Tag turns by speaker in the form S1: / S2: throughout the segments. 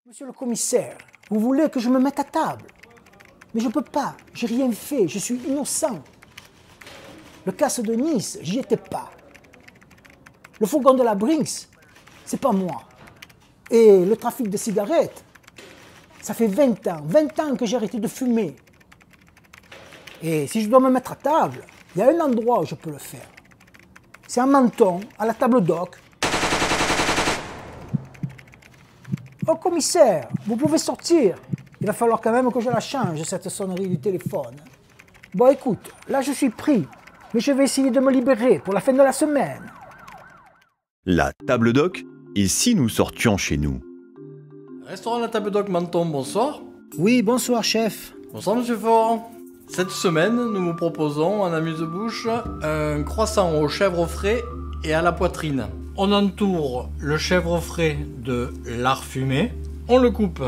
S1: Monsieur le commissaire, vous voulez que je me mette à table? Mais je ne peux pas, j'ai rien fait, je suis innocent. Le casse de Nice, j'y étais pas. Le fourgon de la Brinks, c'est pas moi. Et le trafic de cigarettes, ça fait 20 ans que j'ai arrêté de fumer. Et si je dois me mettre à table, il y a un endroit où je peux le faire. C'est un Menton, à la table d'oc. Oh commissaire, vous pouvez sortir. Il va falloir quand même que je la change, cette sonnerie du téléphone. Bon écoute, là je suis pris, mais je vais essayer de me libérer pour la fin de la semaine.
S2: La table d'oc, et si nous sortions chez nous?
S3: Restaurant La Table d'Oc Menton, bonsoir.
S1: Oui, bonsoir chef.
S3: Bonsoir Monsieur Fort. Cette semaine, nous vous proposons en amuse-bouche un croissant au chèvre frais et à la poitrine. On entoure le chèvre frais de lard fumé, on le coupe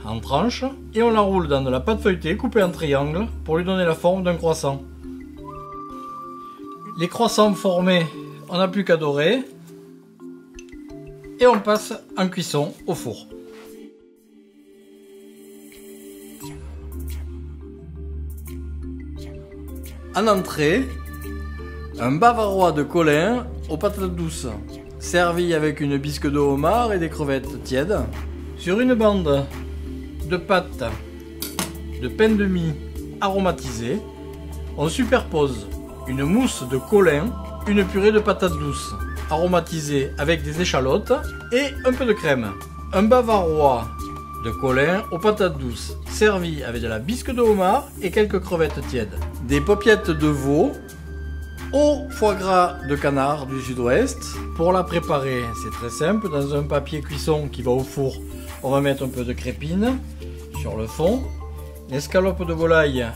S3: en tranches et on l'enroule dans de la pâte feuilletée coupée en triangles pour lui donner la forme d'un croissant. Les croissants formés, on n'a plus qu'à dorer et on passe en cuisson au four. En entrée, un bavarois de Colin aux patates douces, servi avec une bisque de homard et des crevettes tièdes. Sur une bande de pâtes de pain de mie aromatisé, on superpose une mousse de Colin, une purée de patates douces aromatisée avec des échalotes et un peu de crème. Un bavarois de Colin aux patates douces, servi avec de la bisque de homard et quelques crevettes tièdes. Des paupiettes de veau au foie gras de canard du sud-ouest. Pour la préparer, c'est très simple. Dans un papier cuisson qui va au four, on va mettre un peu de crépine sur le fond. L'escalope de volaille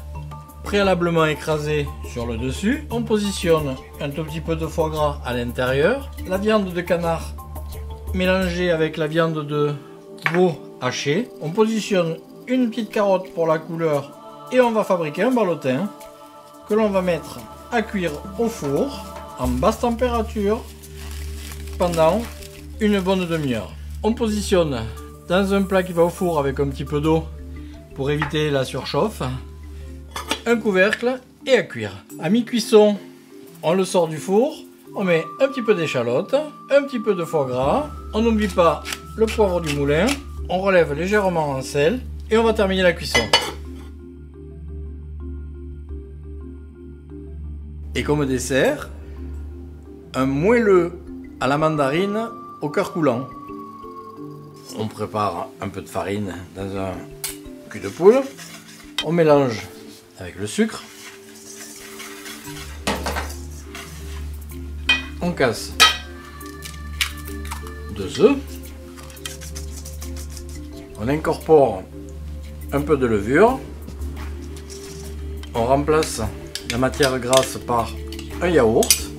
S3: préalablement écrasée sur le dessus. On positionne un tout petit peu de foie gras à l'intérieur. La viande de canard mélangée avec la viande de veau hachée. On positionne une petite carotte pour la couleur et on va fabriquer un ballotin que l'on va mettre à cuire au four en basse température pendant une bonne demi-heure. On positionne dans un plat qui va au four avec un petit peu d'eau pour éviter la surchauffe, un couvercle et à cuire. À mi-cuisson, on le sort du four, on met un petit peu d'échalote, un petit peu de foie gras, on n'oublie pas le poivre du moulin, on relève légèrement en sel et on va terminer la cuisson. Et comme dessert, un moelleux à la mandarine au cœur coulant. On prépare un peu de farine dans un cul de poule. On mélange avec le sucre. On casse 2 œufs. On incorpore un peu de levure. On remplace la matière grasse par un yaourt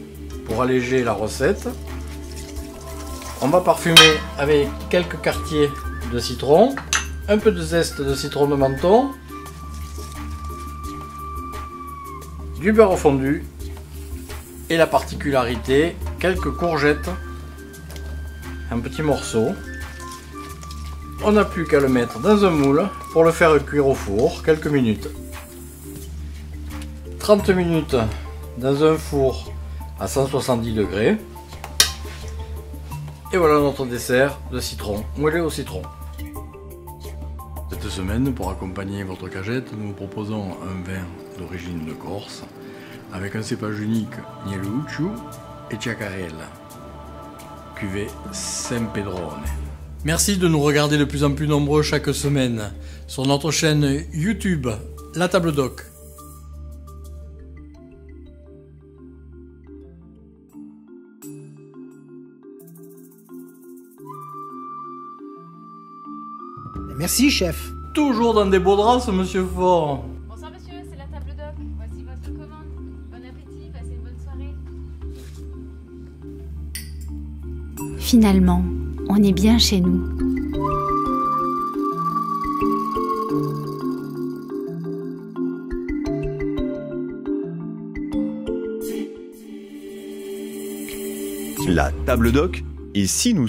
S3: pour alléger la recette. On va parfumer avec quelques quartiers de citron, un peu de zeste de citron de Menton, du beurre fondu et la particularité, quelques courgettes, un petit morceau. On n'a plus qu'à le mettre dans un moule pour le faire cuire au four quelques minutes. 30 minutes dans un four à 170 degrés. Et voilà notre dessert de citron, moelleux au citron. Cette semaine, pour accompagner votre cagette, nous vous proposons un vin d'origine de Corse avec un cépage unique Nielucciu et Chiacarella, cuvée San Pedrone. Merci de nous regarder de plus en plus nombreux chaque semaine sur notre chaîne YouTube La Table d'Oc.
S1: Merci chef.
S3: Toujours dans des beaux draps, ce monsieur Fort.
S4: Bonsoir monsieur, c'est la table d'oc. Voici votre commande. Bon appétit, passez une bonne soirée.
S5: Finalement, on est bien chez nous.
S2: La table d'oc, et si nous